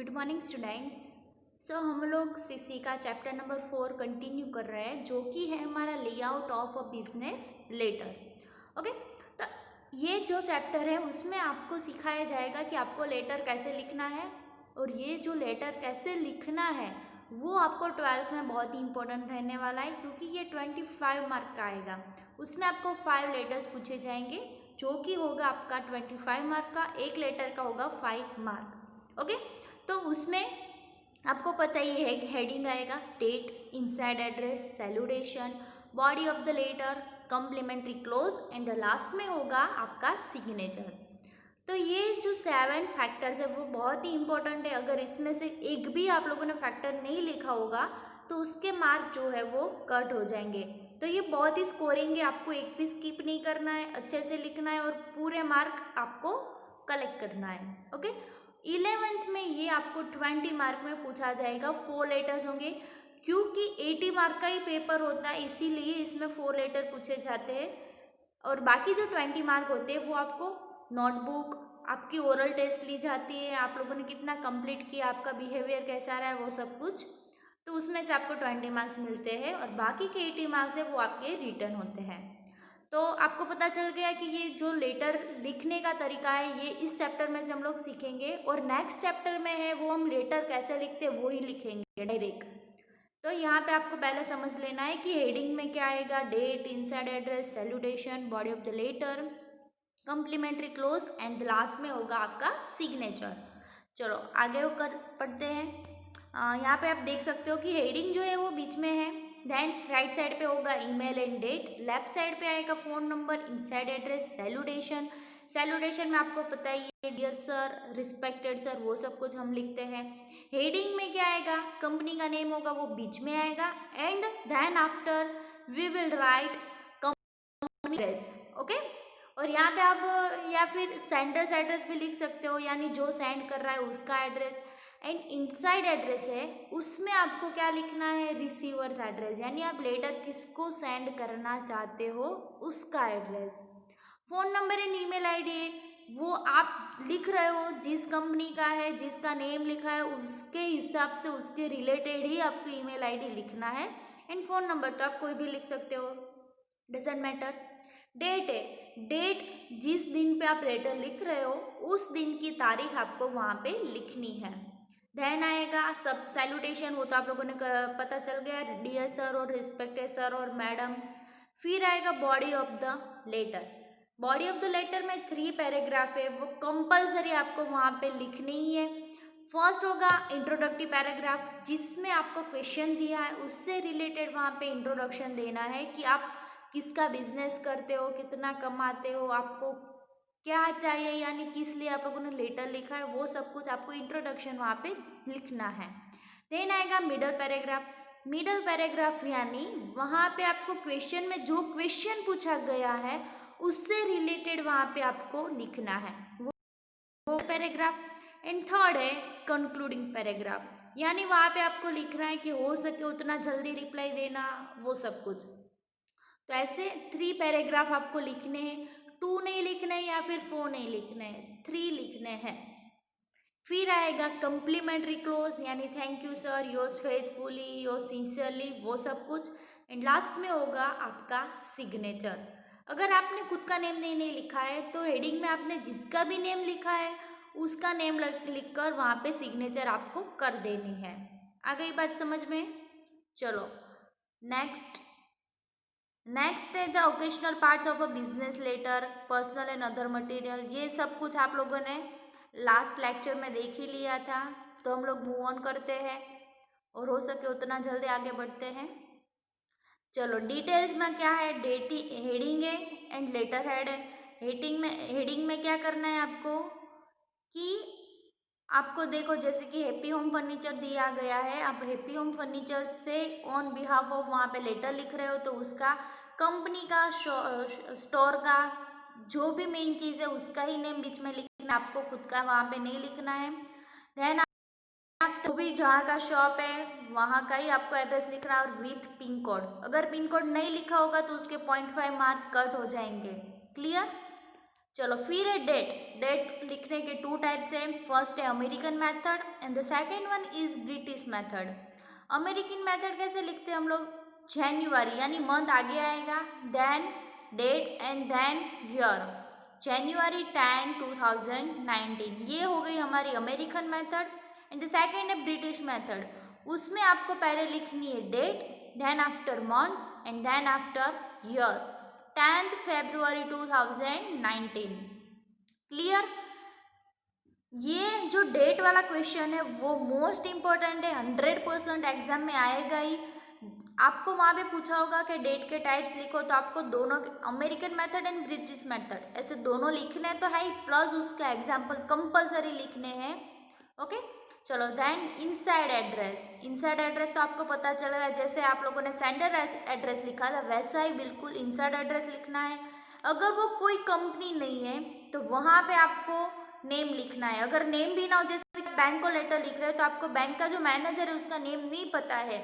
Good morning students. हम लोग CC का चैप्टर नंबर 4 कंटिन्यू कर रहे हैं, जो कि है हमारा layout of a business letter. Okay, तो ये जो चैप्टर है उसमें आपको सिखाया जाएगा कि आपको लेटर कैसे लिखना है, और ये जो लेटर कैसे लिखना है वो आपको 12th में बहुत ही इंपॉर्टेंट रहने वाला है, क्योंकि ये 25 मार्क का आएगा। उसमें आपको 5 लेटर्स पूछे जाएंगे, जो कि होगा आपका 25 मार्क का। एक लेटर का होगा 5 मार्क। ओके, तो उसमें आपको पता ही है, हेडिंग आएगा date, inside address, salutation, body of the letter, complimentary close and the last में होगा आपका सिग्नेचर। तो ये जो 7 फैक्टर्स है वो बहुत ही इंपॉर्टेंट है। अगर इसमें से एक भी आप लोगों ने फैक्टर नहीं लिखा होगा तो उसके मार्क जो है वो कट हो जाएंगे। तो ये बहुत ही स्कोरिंग है, आपको एक भी स्किप नहीं करना है, अच्छे से लिखना है और पूरे मार्क आपको कलेक्ट करना है। ओके, 11th में ये आपको 20 मार्क में पूछा जाएगा। 4 लेटर्स होंगे, क्योंकि 80 मार्क का ही पेपर होता है, इसीलिए इसमें 4 लेटर पूछे जाते हैं। और बाकी जो 20 मार्क होते हैं वो आपको नोटबुक, आपकी ओरल टेस्ट ली जाती है, आप लोगों ने कितना कंप्लीट किया, आपका बिहेवियर कैसा रहा है, वो सब कुछ। तो उसमें से आपको 20 मार्क्स मिलते हैं, और बाकी के 80 मार्क्स है वो आपके रिटर्न होते हैं। तो आपको पता चल गया कि ये जो लेटर लिखने का तरीका है ये इस चैप्टर में से हम लोग सीखेंगे, और नेक्स्ट चैप्टर में है वो हम लेटर कैसे लिखते हैं वो ही लिखेंगे डायरेक्ट। तो यहाँ पे आपको पहले समझ लेना है कि हेडिंग में क्या आएगा, date, inside address, salutation, body of the letter, complimentary close and last में होगा आपका सिग्नेचर। चलो आगे कर पढ़ते हैं। यहाँ पे आप देख सकते हो कि हेडिंग जो है वो बीच में है, देन राइट साइड पे होगा email and date, left side पे आएगा phone number, inside address, salutation. Salutation में आपको पता ही है, डियर सर, रिस्पेक्टेड सर, वो सब कुछ हम लिखते हैं। हेडिंग में क्या आएगा, कंपनी का नेम होगा वो बीच में आएगा, and then after we will write company address. Okay, और यहाँ पे आप या फिर सेंडर्स एड्रेस भी लिख सकते हो, यानी जो सेंड कर रहा है उसका एड्रेस। एंड इनसाइड एड्रेस है, उसमें आपको क्या लिखना है, रिसीवर्स एड्रेस, यानी आप लेटर किसको सेंड करना चाहते हो उसका address. Phone number and email ID है, वो आप लिख रहे हो जिस कंपनी का है, जिसका नेम लिखा है उसके हिसाब से, उसके रिलेटेड ही आपको ईमेल आईडी लिखना है। एंड फ़ोन नंबर तो आप कोई भी लिख सकते हो, डजेंट मैटर। डेट है, डेट जिस दिन पे आप लेटर लिख रहे हो उस दिन की तारीख आपको वहाँ पे लिखनी है। देन आएगा सब सैल्यूटेशन, वो तो आप लोगों ने पता चल गया, डियर सर और रिस्पेक्टेड सर और मैडम। फिर आएगा body of the letter. Body of the letter में 3 पैराग्राफ है, वो कंपलसरी आपको वहाँ पे लिखनी ही है। फर्स्ट होगा इंट्रोडक्टिव पैराग्राफ, जिसमें आपको क्वेश्चन दिया है उससे रिलेटेड वहाँ पे इंट्रोडक्शन देना है कि आप किसका बिजनेस करते हो, कितना कमाते हो, आपको क्या चाहिए, यानी किस लिए आप लोगों ने लेटर लिखा है, वो सब कुछ आपको इंट्रोडक्शन वहाँ पे लिखना है। देन आएगा मिडल पैराग्राफ। मिडल पैराग्राफ यानी वहाँ पे आपको क्वेश्चन में जो क्वेश्चन पूछा गया है उससे रिलेटेड वहाँ पे आपको लिखना है, वो पैराग्राफ। एंड थर्ड है कंक्लूडिंग पैराग्राफ, यानी वहाँ पे आपको लिखना है कि हो सके उतना जल्दी रिप्लाई देना, वो सब कुछ। तो ऐसे 3 पैराग्राफ आपको लिखने हैं, 2 नहीं लिखने हैं या फिर 4 नहीं लिखने हैं, 3 लिखने हैं। फिर आएगा कम्प्लीमेंट्री क्लोज, यानी thank you sir, yours faithfully, yours sincerely, वो सब कुछ। एंड लास्ट में होगा आपका सिग्नेचर। अगर आपने खुद का नेम नहीं लिखा है तो हेडिंग में आपने जिसका भी नेम लिखा है उसका नेम लिख कर वहाँ पे सिग्नेचर आपको कर देनी है। आ गई बात समझ में? चलो नेक्स्ट है the occasional parts of a business letter, personal and other material. ये सब कुछ आप लोगों ने लास्ट लेक्चर में देख ही लिया था, तो हम लोग मूव ऑन करते हैं और हो सके उतना जल्दी आगे बढ़ते हैं। चलो डिटेल्स में क्या है, हेडिंग है एंड लेटर हेड है। हेडिंग में क्या करना है आपको कि आपको देखो जैसे कि हैप्पी होम फर्नीचर दिया गया है, आप हैप्पी होम फर्नीचर से ऑन बिहाफ ऑफ वहाँ पे लेटर लिख रहे हो, तो उसका कंपनी का स्टोर का जो भी मेन चीज़ है उसका ही नेम बीच में लिखना, आपको खुद का वहाँ पे नहीं लिखना है। देन तो भी जहाँ का शॉप है वहाँ का ही आपको एड्रेस लिखना है, और विथ पिन कोड। अगर पिन कोड नहीं लिखा होगा तो उसके 0.5 मार्क कट हो जाएंगे। क्लियर? चलो फिर है डेट। डेट लिखने के टू टाइप्स हैं। फर्स्ट है American method and the second one is British method. American method कैसे लिखते हैं हम लोग? जनवरी यानी मंथ आगे आएगा, then date and then year. जनवरी 10 2019 ये हो गई हमारी American method. And the second है ब्रिटिश मेथड। उसमें आपको पहले लिखनी है date, then after month and then after year. 10th February 2019। Clear? ये जो डेट वाला क्वेश्चन है वो मोस्ट इंपॉर्टेंट है, 100% एग्जाम में आएगा ही। आपको वहाँ पे पूछा होगा कि डेट के टाइप्स लिखो, तो आपको दोनों American method and British method ऐसे दोनों लिखने तो है ही, प्लस उसका एग्जाम्पल कंपलसरी लिखने हैं। ओके चलो then inside address. Inside address तो आपको पता चलेगा, जैसे आप लोगों ने सेंडर एड्रेस लिखा था वैसा ही बिल्कुल इनसाइड एड्रेस लिखना है। अगर वो कोई कंपनी नहीं है तो वहाँ पे आपको नेम लिखना है। अगर नेम भी ना हो, जैसे बैंक को लेटर लिख रहे हो तो आपको बैंक का जो मैनेजर है उसका नेम नहीं पता है,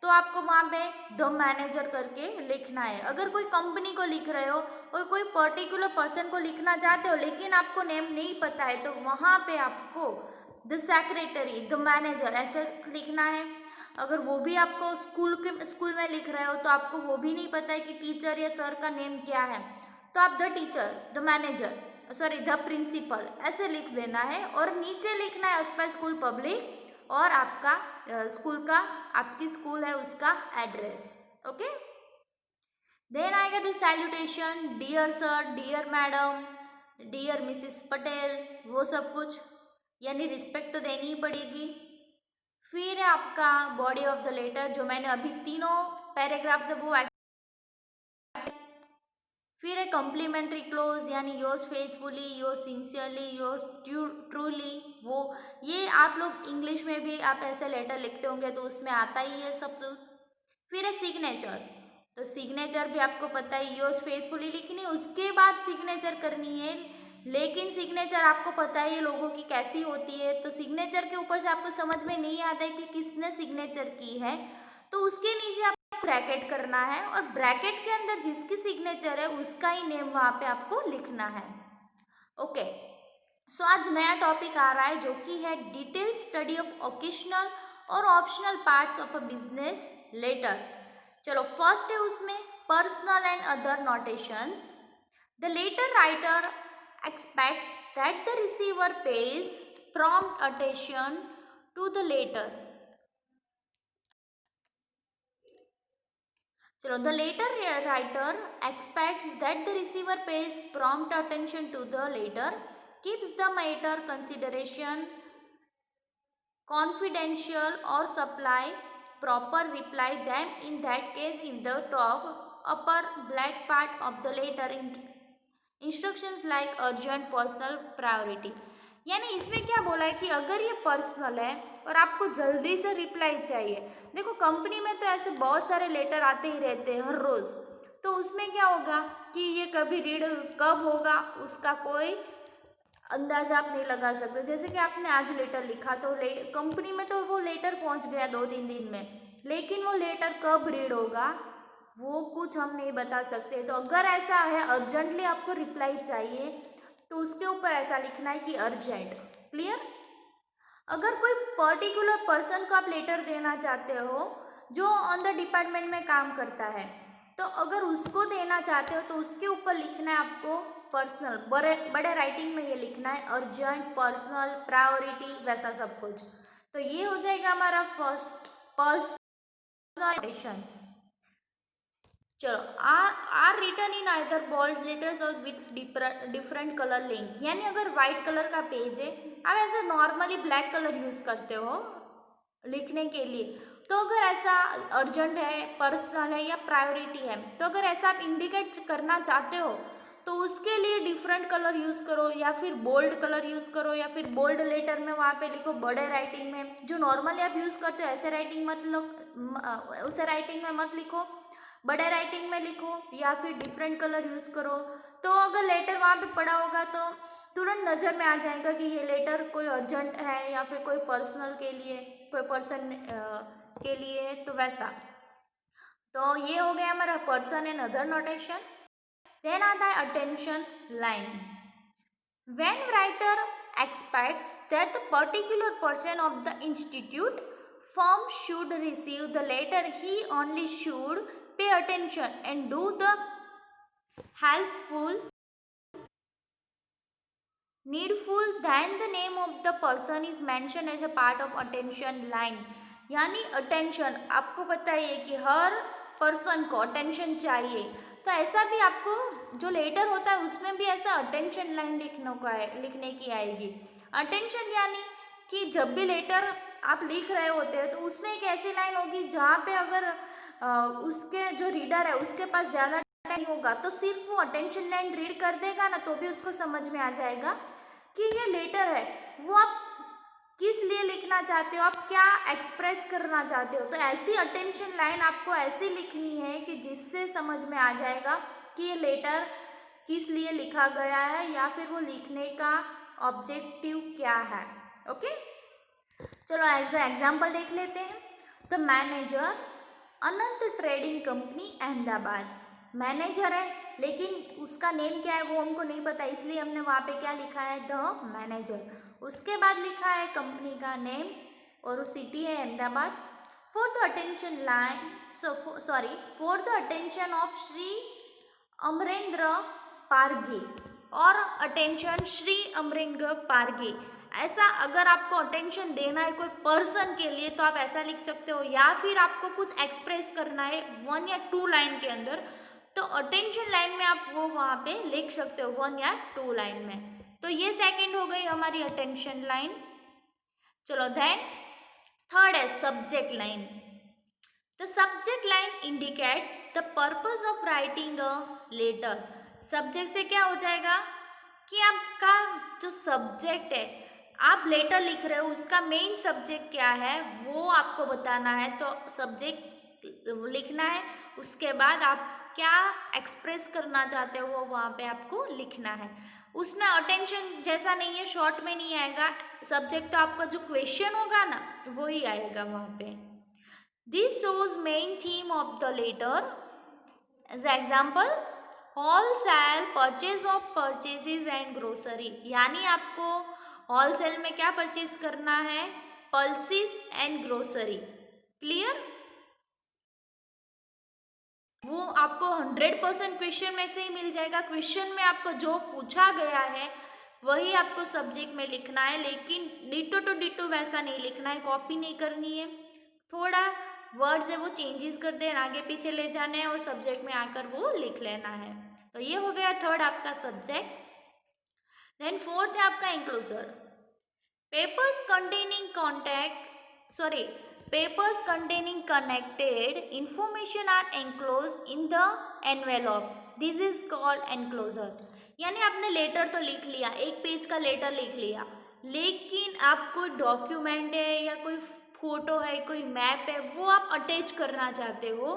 तो आपको वहाँ पे द मैनेजर करके लिखना है। अगर कोई कंपनी को लिख रहे हो और कोई पर्टिकुलर पर्सन को लिखना चाहते हो लेकिन आपको नेम नहीं पता है, तो वहाँ पे आपको द सेक्रेटरी, द मैनेजर ऐसे लिखना है। अगर वो भी आपको स्कूल में लिख रहे हो तो आपको वो भी नहीं पता है कि टीचर या सर का नेम क्या है, तो आप the teacher, the manager, sorry the principal ऐसे लिख देना है। और नीचे लिखना है उसका स्कूल पब्लिक और आपका स्कूल का, आपकी स्कूल है उसका एड्रेस। ओके देन आएगा the salutation, dear sir, dear madam, dear Mrs Patel, वो सब कुछ, यानी रिस्पेक्ट तो देनी ही पड़ेगी। फिर है आपका बॉडी ऑफ द लेटर, जो मैंने अभी तीनों पैराग्राफ से वो। फिर है कॉम्प्लीमेंट्री क्लोज, यानी yours faithfully, yours sincerely, yours truly. वो ये आप लोग इंग्लिश में भी आप ऐसे लेटर लिखते होंगे तो उसमें आता ही है सब कुछ। फिर है सिग्नेचर, तो सिग्नेचर भी आपको पता है, योर्स फेथफुली लिखनी है, उसके बाद सिग्नेचर करनी है। लेकिन सिग्नेचर आपको पता है ये लोगों की कैसी होती है, तो सिग्नेचर के ऊपर से आपको समझ में नहीं आता है कि किसने सिग्नेचर की है, तो उसके नीचे आप ब्रैकेट करना है और ब्रैकेट के अंदर जिसकी सिग्नेचर है उसका ही नेम वहाँ पे आपको लिखना है। ओके सो आज नया टॉपिक आ रहा है जो कि है डिटेल स्टडी ऑफ ओकेशनल और optional parts of a business letter. चलो फर्स्ट है उसमें personal and other notations. The letter writer expects that the receiver pays prompt attention to the letter. चलो the letter writer expects that the receiver pays prompt attention to the letter, keeps the matter consideration confidential or supply proper reply them in that case in the top upper black part of the letter instructions like urgent, personal, priority. यानी इसमें क्या बोला है कि अगर ये personal है और आपको जल्दी से रिप्लाई चाहिए, देखो कंपनी में तो ऐसे बहुत सारे लेटर आते ही रहते हैं हर रोज़, तो उसमें क्या होगा कि ये कभी रीड कब होगा उसका कोई अंदाज़ा आप नहीं लगा सकते। जैसे कि आपने आज लेटर लिखा तो कंपनी में तो वो लेटर पहुंच गया 2-3 दिन में, लेकिन वो लेटर कब रीड होगा वो कुछ हम नहीं बता सकते। तो अगर ऐसा है अर्जेंटली आपको रिप्लाई चाहिए तो उसके ऊपर ऐसा लिखना है कि अर्जेंट। क्लियर? अगर कोई पर्टिकुलर पर्सन को आप लेटर देना चाहते हो जो ऑन द डिपार्टमेंट में काम करता है, तो अगर उसको देना चाहते हो तो उसके ऊपर लिखना है आपको पर्सनल, बड़े राइटिंग में ये लिखना है अर्जेंट, पर्सनल, प्रायोरिटी, वैसा सब कुछ। तो ये हो जाएगा हमारा फर्स्ट पर्सनल। चलो are written in either bold letters और विथ डिफरेंट कलर लिंक, यानी अगर वाइट कलर का पेज है आप ऐसे नॉर्मली ब्लैक कलर यूज़ करते हो लिखने के लिए, तो अगर ऐसा अर्जेंट है, पर्सनल है या प्रायोरिटी है, तो अगर ऐसा आप इंडिकेट करना चाहते हो तो उसके लिए डिफरेंट कलर यूज़ करो या फिर बोल्ड कलर यूज़ करो या फिर बोल्ड लेटर में वहाँ पे लिखो बड़े राइटिंग में। जो नॉर्मली आप यूज़ करते हो ऐसे राइटिंग मत लो, उसे राइटिंग में मत लिखो, बड़े राइटिंग में लिखो या फिर डिफरेंट कलर यूज़ करो। तो अगर लेटर वहाँ पे पड़ा होगा तो तुरंत नज़र में आ जाएगा कि ये लेटर कोई अर्जेंट है या फिर कोई पर्सनल के लिए, कोई पर्सन के लिए, तो वैसा। तो ये हो गया हमारा person and other notation. Then आता है attention line. When writer expects that the particular person of the institute firm should receive the letter, he only should pay attention and do the helpful needful then the name of the person is mentioned as a part of attention line. यानी attention, आपको पता है कि हर person को attention चाहिए, तो ऐसा भी आपको जो लेटर होता है उसमें भी ऐसा अटेंशन लाइन लिखने की आएगी। अटेंशन यानी कि जब भी लेटर आप लिख रहे होते हैं तो उसमें एक ऐसी लाइन होगी जहाँ पे अगर उसके जो रीडर है उसके पास ज़्यादा नहीं होगा तो सिर्फ वो अटेंशन लाइन रीड कर देगा ना, तो भी उसको समझ में आ जाएगा कि ये लेटर है, वो आप किस लिए लिखना चाहते हो, आप क्या एक्सप्रेस करना चाहते हो। तो ऐसी अटेंशन लाइन आपको ऐसी लिखनी है कि जिससे समझ में आ जाएगा कि ये लेटर किस लिए लिखा गया है या फिर वो लिखने का ऑब्जेक्टिव क्या है। ओके, चलो एज एग्जाम्पल देख लेते हैं। The manager Anant trading company Ahmedabad. Manager है लेकिन उसका नेम क्या है वो हमको नहीं पता, इसलिए हमने वहाँ पे क्या लिखा है, द मैनेजर। उसके बाद लिखा है कंपनी का नेम और सिटी है Ahmedabad. For the attention line for the attention of Shri Amrendra Pargi और अटेंशन श्री अमरेंद्र पारगी। ऐसा अगर आपको अटेंशन देना है कोई पर्सन के लिए तो आप ऐसा लिख सकते हो, या फिर आपको कुछ एक्सप्रेस करना है 1 या 2 लाइन के अंदर तो अटेंशन लाइन में आप वो वहाँ पे लिख सकते हो 1 या 2 लाइन में। तो ये सेकंड हो गई हमारी अटेंशन लाइन। चलो देन थर्ड है subject line. The subject line indicates the purpose of writing a letter. Subject से क्या हो जाएगा कि आपका जो सब्जेक्ट है, आप लेटर लिख रहे हो उसका मेन सब्जेक्ट क्या है वो आपको बताना है, तो सब्जेक्ट लिखना है, उसके बाद आप क्या एक्सप्रेस करना चाहते हो वो वहाँ पे आपको लिखना है। उसमें अटेंशन जैसा नहीं है, शॉर्ट में नहीं आएगा, सब्जेक्ट तो आपका जो क्वेश्चन होगा ना वही आएगा वहाँ पे। This shows main theme of the letter. As example wholesale purchase of purchases and grocery, यानी आपको होलसेल में क्या परचेज करना है, पल्सिस एंड ग्रोसरी। क्लियर, वो आपको 100% क्वेश्चन में से ही मिल जाएगा। क्वेश्चन में आपको जो पूछा गया है वही आपको सब्जेक्ट में लिखना है, लेकिन डिटो टू डिटो वैसा नहीं लिखना है, कॉपी नहीं करनी है, थोड़ा वर्ड्स है वो चेंजेस कर देना, आगे पीछे ले जाने हैं और सब्जेक्ट में आकर वो लिख लेना है। तो ये हो गया थर्ड आपका सब्जेक्ट। देन फोर्थ है आपका enclosure. Papers containing papers containing connected information are enclosed in the envelope. This is called enclosure. यानी आपने लेटर तो लिख लिया, एक पेज का लेटर लिख लिया, लेकिन आप कोई डॉक्यूमेंट है या कोई फोटो है, कोई मैप है, वो आप अटैच करना चाहते हो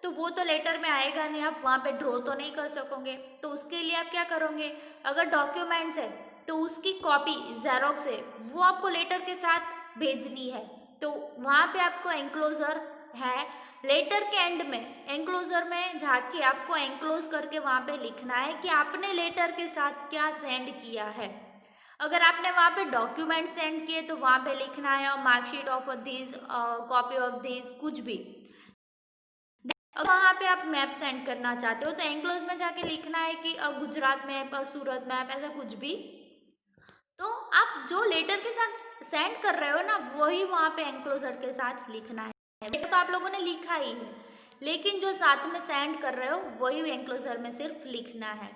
तो वो तो लेटर में आएगा नहीं, आप वहाँ पे ड्रॉ तो नहीं कर सकोगे। तो उसके लिए आप क्या करोगे, अगर डॉक्यूमेंट्स है तो उसकी कॉपी जेरोक्स है वो आपको लेटर के साथ भेजनी है, तो वहाँ पे आपको एंक्लोजर है। लेटर के एंड में एंक्लोजर में जाके आपको एंक्लोज करके वहाँ पे लिखना है कि आपने लेटर के साथ क्या सेंड किया है। अगर आपने वहाँ पे डॉक्यूमेंट सेंड किए तो वहाँ पे लिखना है marksheet of this, copy of this, कुछ भी। अब वहाँ पे आप मैप सेंड करना चाहते हो तो एंक्लोज में जाके लिखना है कि गुजरात मैप, सूरत मैप, ऐसा कुछ भी। तो आप जो लेटर के साथ सेंड कर रहे हो ना वही वहाँ पे एंक्लोजर के साथ लिखना है। लेटर तो आप लोगों ने लिखा ही है, लेकिन जो साथ में सेंड कर रहे हो वही एंक्लोजर में सिर्फ लिखना है,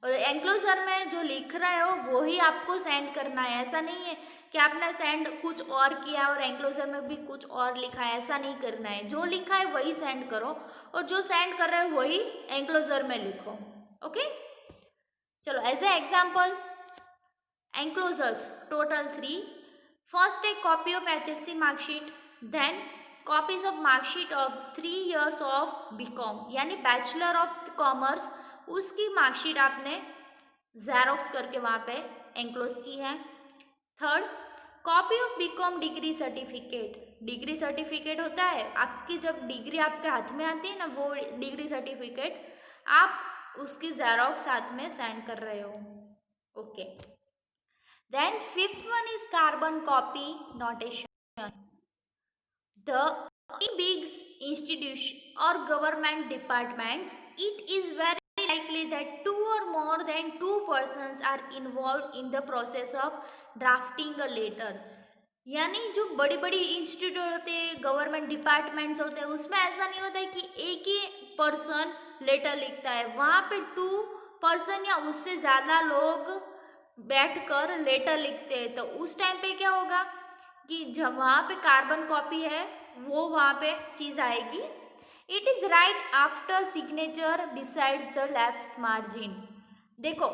और एंक्लोजर में जो लिख रहे हो वही आपको सेंड करना है। ऐसा नहीं है कि आपने सेंड कुछ और किया और एंक्लोजर में भी कुछ और लिखा है, ऐसा नहीं करना है। जो लिखा है वही सेंड करो और जो सेंड कर रहे हो वही एंक्लोजर में लिखो। ओके, चलो as a example enclosures total 3. First a copy of HSC mark sheet, then copies of mark sheet of 3 years of BCom यानी बैचलर ऑफ कॉमर्स, उसकी मार्कशीट आपने जेरोक्स करके वहाँ पे एंक्लोज की है। Third copy of BCom degree certificate. Degree certificate होता है आपकी, जब डिग्री आपके हाथ में आती है ना वो डिग्री सर्टिफिकेट, आप उसकी जेरोक्स साथ में सेंड कर रहे हो। Okay Then fifth one is carbon copy notation. The in big institution or government departments, it is very likely that two or more than two persons are involved in the process of drafting a letter. यानी जो बड़ी बड़ी institute होते हैं, government departments होते हैं, उसमें ऐसा नहीं होता है कि एक ही पर्सन लेटर लिखता है. वहाँ पे टू पर्सन या उससे ज़्यादा लोग बैठकर लेटर लिखते हैं. तो उस टाइम पे क्या होगा कि जब वहाँ पे कार्बन कॉपी है वो वहाँ पे चीज़ आएगी. It is right after signature besides the left margin. देखो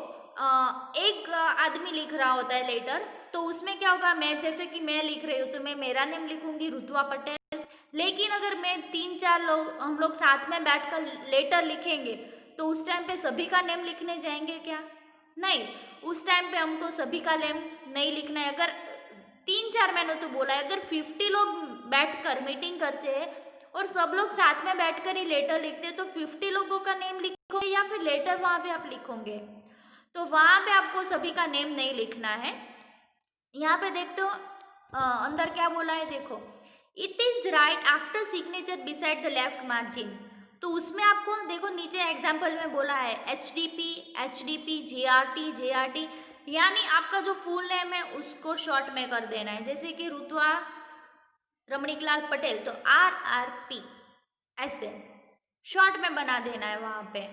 एक आदमी लिख रहा होता है लेटर, तो उसमें क्या होगा, मैं जैसे कि मैं लिख रही हूँ तो मैं मेरा नेम लिखूंगी रुतवा पटेल. लेकिन अगर मैं 3-4 लोग हम लोग साथ में बैठकर लेटर लिखेंगे तो उस टाइम पे सभी का नेम लिखने जाएंगे क्या? नहीं, उस टाइम पे हमको सभी का नेम नहीं लिखना है. अगर 3-4 मैंने तो बोला है, अगर 50 लोग बैठकर मीटिंग करते हैं और सब लोग साथ में बैठकर ही लेटर लिखते हैं तो 50 लोगों का नेम लिखोगे या फिर लेटर वहाँ पे आप लिखोगे? तो वहाँ पे आपको सभी का नेम नहीं लिखना है. यहाँ पे देखते हो अंदर क्या बोला है, देखो it is right after signature beside the left margin. तो उसमें आपको देखो नीचे एग्जाम्पल में बोला है एच डी पी जे आर टी, यानी आपका जो फुल नेम है उसको शॉर्ट में कर देना है. जैसे कि रुतवा रमणीकलाल पटेल, तो RRP ऐसे शॉर्ट में बना देना है. वहाँ पे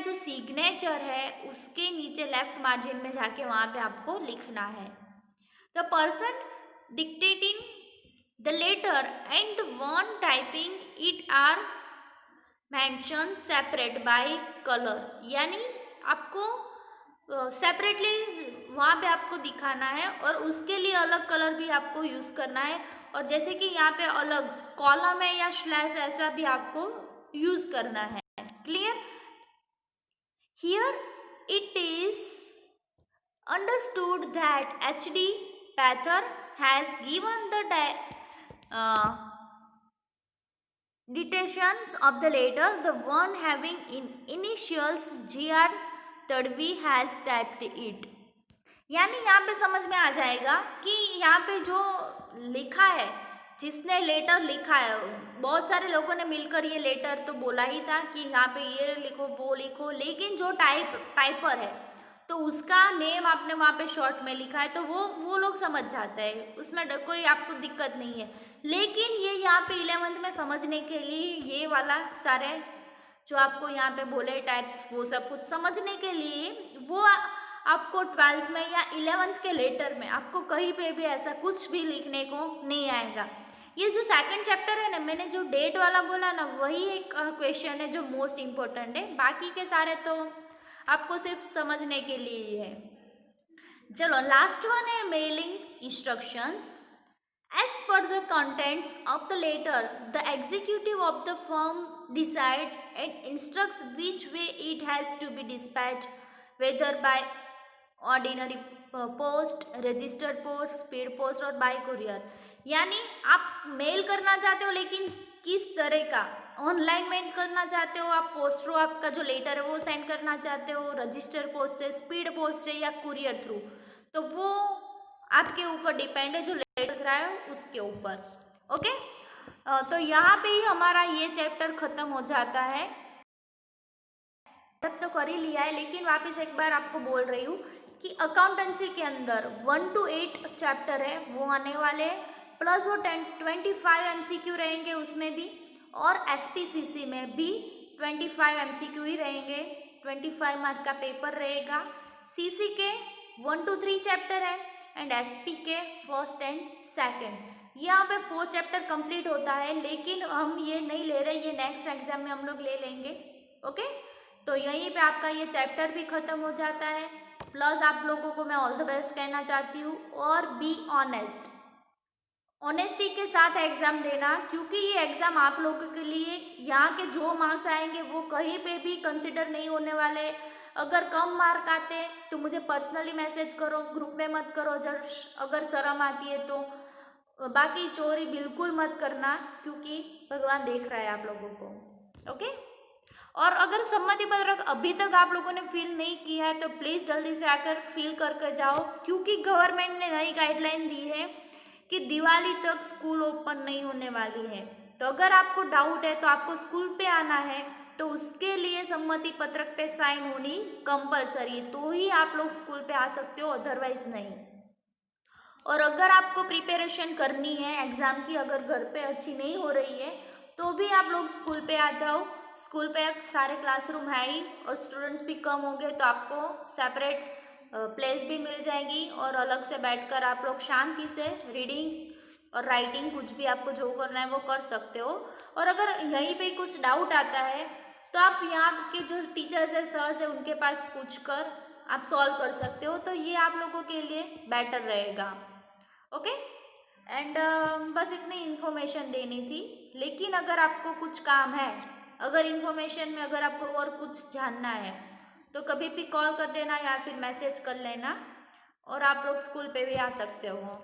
जो सिग्नेचर है उसके नीचे लेफ्ट मार्जिन में जाके वहाँ पे आपको लिखना है. The person dictating the letter and the one typing it are mention separate by colour. यानी आपको सेपरेटली वहाँ पे आपको दिखाना है और उसके लिए अलग कलर भी आपको यूज़ करना है. और जैसे कि यहाँ पे अलग कॉलम है या स्लैश, ऐसा भी आपको यूज़ करना है. Clear? Here it is understood that H.D. Pather has given the dictations of the letter. The one having initials G.R. Tadvi has typed it. यानी यहाँ पे समझ में आ जाएगा कि यहाँ पे जो लिखा है, जिसने लेटर लिखा है, बहुत सारे लोगों ने मिलकर ये लेटर तो बोला ही था कि यहाँ पे ये लिखो वो लिखो, लेकिन जो टाइपर है तो उसका नेम आपने वहाँ पे शॉर्ट में लिखा है तो वो लोग समझ जाते हैं, उसमें कोई आपको दिक्कत नहीं है. लेकिन ये यहाँ पे 11th में समझने के लिए ये वाला सारे जो आपको यहाँ पे बोले टाइप्स, वो सब कुछ समझने के लिए वो आपको 12th में या 11th के लेटर में आपको कहीं पे भी ऐसा कुछ भी लिखने को नहीं आएगा. ये जो सेकंड चैप्टर है ना, मैंने जो डेट वाला बोला ना, वही एक क्वेश्चन है जो मोस्ट इम्पोर्टेंट है. बाकी के सारे तो आपको सिर्फ समझने के लिए ही है. चलो लास्ट वन है mailing instructions. As per the contents of the letter, the executive of the firm decides and instructs which way it has to be dispatched, whether by ordinary post, registered post, speed post और by courier. यानी आप mail करना चाहते हो लेकिन किस तरह का, ऑनलाइन मेल करना चाहते हो आप, पोस्टरो आपका जो लेटर है वो सेंड करना चाहते हो, रजिस्टर पोस्ट से, स्पीड पोस्ट से या कुरियर थ्रू, तो वो आपके ऊपर डिपेंड है, जो लेटर लिख रहा है उसके ऊपर. ओके, तो यहाँ पे ही हमारा ये चैप्टर खत्म हो जाता है. तब तो कर ही लिया है, लेकिन वापस एक बार आपको बोल रही हूँ कि अकाउंटेंसी के अंदर 1 to 8 चैप्टर है वो आने वाले, प्लस वो 25 MCQ रहेंगे उसमें भी, और SPCC में भी 25 MCQ ही रहेंगे, 25 मार्क का पेपर रहेगा. CC के 1 to 3 चैप्टर है एंड SP के फर्स्ट एंड सेकंड. यहाँ पे 4 चैप्टर कंप्लीट होता है, लेकिन हम ये नहीं ले रहे, ये नेक्स्ट एग्जाम में हम लोग ले लेंगे. ओके, तो यहीं पे आपका ये चैप्टर भी ख़त्म हो जाता है. प्लस आप लोगों को मैं ऑल द बेस्ट कहना चाहती हूँ, और बी ऑनेस्ट, ऑनेस्टी के साथ एग्ज़ाम देना, क्योंकि ये एग्ज़ाम आप लोगों के लिए यहाँ के जो मार्क्स आएंगे वो कहीं पे भी कंसिडर नहीं होने वाले. अगर कम मार्क आते तो मुझे पर्सनली मैसेज करो, ग्रुप में मत करो अगर शर्म आती है तो. बाकी चोरी बिल्कुल मत करना, क्योंकि भगवान देख रहा है आप लोगों को. ओके, और अगर सम्मति पत्रक अभी तक आप लोगों ने फिल नहीं किया है तो प्लीज़ जल्दी से आकर फिल कर जाओ, क्योंकि गवर्नमेंट ने नई गाइडलाइन दी है कि दिवाली तक स्कूल ओपन नहीं होने वाली है। तो अगर आपको डाउट है तो आपको स्कूल पे आना है, तो उसके लिए सम्मति पत्रक पे साइन होनी कंपलसरी, तो ही आप लोग स्कूल पे आ सकते हो, अदरवाइज नहीं। और अगर आपको प्रिपरेशन करनी है एग्ज़ाम की, अगर घर पे अच्छी नहीं हो रही है तो भी आप लोग स्कूल पे आ जाओ। स्कूल पे सारे क्लासरूम है ही और स्टूडेंट्स भी कम हो गए, तो आपको सेपरेट प्लेस भी मिल जाएगी और अलग से बैठकर आप लोग शांति से रीडिंग और राइटिंग कुछ भी आपको जो करना है वो कर सकते हो। और अगर यहीं पे कुछ डाउट आता है तो आप यहाँ के जो टीचर्स है, सर्स है, उनके पास पूछकर आप सॉल्व कर सकते हो, तो ये आप लोगों के लिए बेटर रहेगा। ओके एंड बस इतनी इन्फॉर्मेशन देनी थी। लेकिन अगर आपको कुछ काम है, अगर इन्फॉर्मेशन में अगर आपको और कुछ जानना है तो कभी भी कॉल कर देना या फिर मैसेज कर लेना, और आप लोग स्कूल पे भी आ सकते हो।